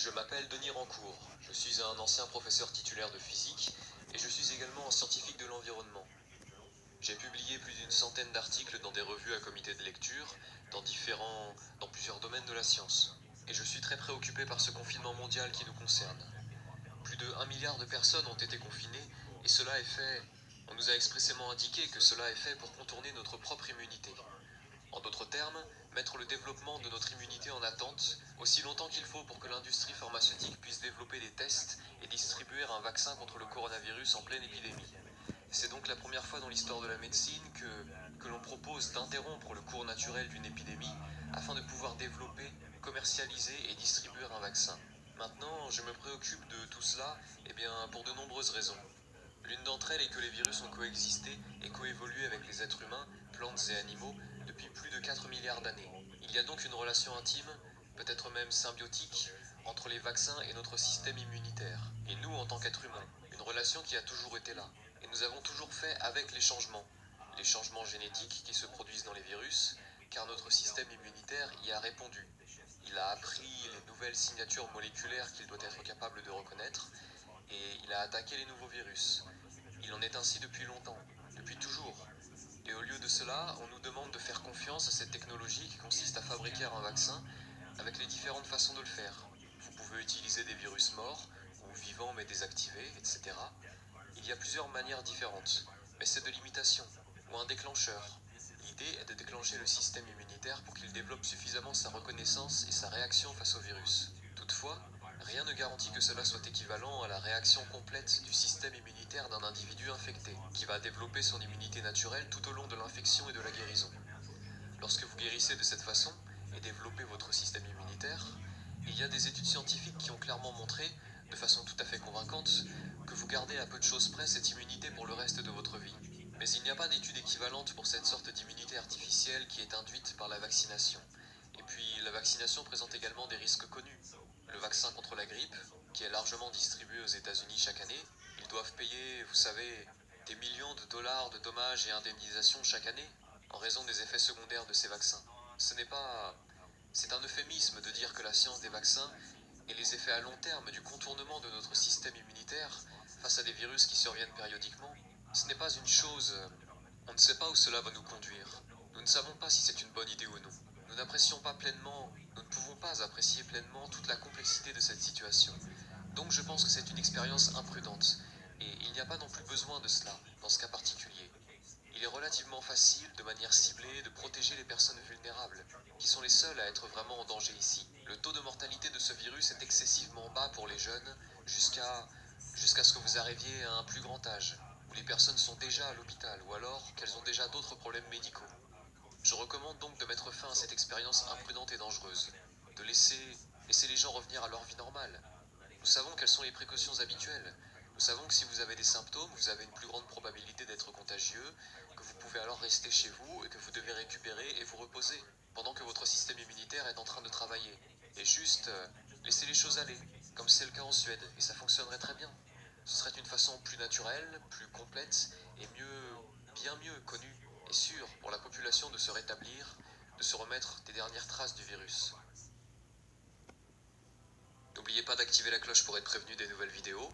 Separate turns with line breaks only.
Je m'appelle Denis Rancourt, je suis un ancien professeur titulaire de physique et je suis également un scientifique de l'environnement. J'ai publié plus d'une centaine d'articles dans des revues à comité de lecture, dans plusieurs domaines de la science. Et je suis très préoccupé par ce confinement mondial qui nous concerne. Plus de 1 milliard de personnes ont été confinées et on nous a expressément indiqué que cela est fait pour contourner notre propre immunité. En d'autres termes, mettre le développement de notre immunité en attente aussi longtemps qu'il faut pour que l'industrie pharmaceutique puisse développer des tests et distribuer un vaccin contre le coronavirus en pleine épidémie. C'est donc la première fois dans l'histoire de la médecine que l'on propose d'interrompre le cours naturel d'une épidémie afin de pouvoir développer, commercialiser et distribuer un vaccin. Maintenant, je me préoccupe de tout cela pour de nombreuses raisons. L'une d'entre elles est que les virus ont coexisté et coévolué avec les êtres humains, plantes et animaux depuis plus de 4 milliards d'années. Il y a donc une relation intime, peut-être même symbiotique, entre les vaccins et notre système immunitaire, et nous en tant qu'êtres humains. Une relation qui a toujours été là. Et nous avons toujours fait avec les changements génétiques qui se produisent dans les virus, car notre système immunitaire y a répondu. Il a appris les nouvelles signatures moléculaires qu'il doit être capable de reconnaître, et il a attaqué les nouveaux virus. Il en est ainsi depuis longtemps, depuis toujours. Et au lieu de cela, on nous demande de faire confiance à cette technologie qui consiste à fabriquer un vaccin avec les différentes façons de le faire. Vous pouvez utiliser des virus morts, ou vivants mais désactivés, etc. Il y a plusieurs manières différentes, mais c'est de l'imitation, ou un déclencheur. L'idée est de déclencher le système immunitaire pour qu'il développe suffisamment sa reconnaissance et sa réaction face au virus. Toutefois, rien ne garantit que cela soit équivalent à la réaction complète du système immunitaire d'un individu infecté, qui va développer son immunité naturelle tout au long de l'infection et de la guérison. Lorsque vous guérissez de cette façon et développez votre système immunitaire, il y a des études scientifiques qui ont clairement montré, de façon tout à fait convaincante, que vous gardez à peu de choses près cette immunité pour le reste de votre vie. Mais il n'y a pas d'étude équivalente pour cette sorte d'immunité artificielle qui est induite par la vaccination. Et puis, la vaccination présente également des risques connus. Le vaccin contre la grippe, qui est largement distribué aux États-Unis chaque année, ils doivent payer, vous savez, des millions de dollars de dommages et indemnisations chaque année en raison des effets secondaires de ces vaccins. Ce n'est pas... C'est un euphémisme de dire que la science des vaccins et les effets à long terme du contournement de notre système immunitaire face à des virus qui surviennent périodiquement, ce n'est pas une chose... On ne sait pas où cela va nous conduire. Nous ne savons pas si c'est une bonne idée ou non. Nous ne pouvons pas apprécier pleinement toute la complexité de cette situation. Donc je pense que c'est une expérience imprudente, et il n'y a pas non plus besoin de cela, dans ce cas particulier. Il est relativement facile, de manière ciblée, de protéger les personnes vulnérables, qui sont les seules à être vraiment en danger ici. Le taux de mortalité de ce virus est excessivement bas pour les jeunes, jusqu'à ce que vous arriviez à un plus grand âge, où les personnes sont déjà à l'hôpital, ou alors qu'elles ont déjà d'autres problèmes médicaux. Je recommande donc de mettre fin à cette expérience imprudente et dangereuse, laisser les gens revenir à leur vie normale. Nous savons quelles sont les précautions habituelles. Nous savons que si vous avez des symptômes, vous avez une plus grande probabilité d'être contagieux, que vous pouvez alors rester chez vous et que vous devez récupérer et vous reposer, pendant que votre système immunitaire est en train de travailler. Et juste, laisser les choses aller, comme c'est le cas en Suède, et ça fonctionnerait très bien. Ce serait une façon plus naturelle, plus complète, et bien mieux connue et sûre pour la population de se rétablir, de se remettre des dernières traces du virus. N'oubliez pas d'activer la cloche pour être prévenu des nouvelles vidéos.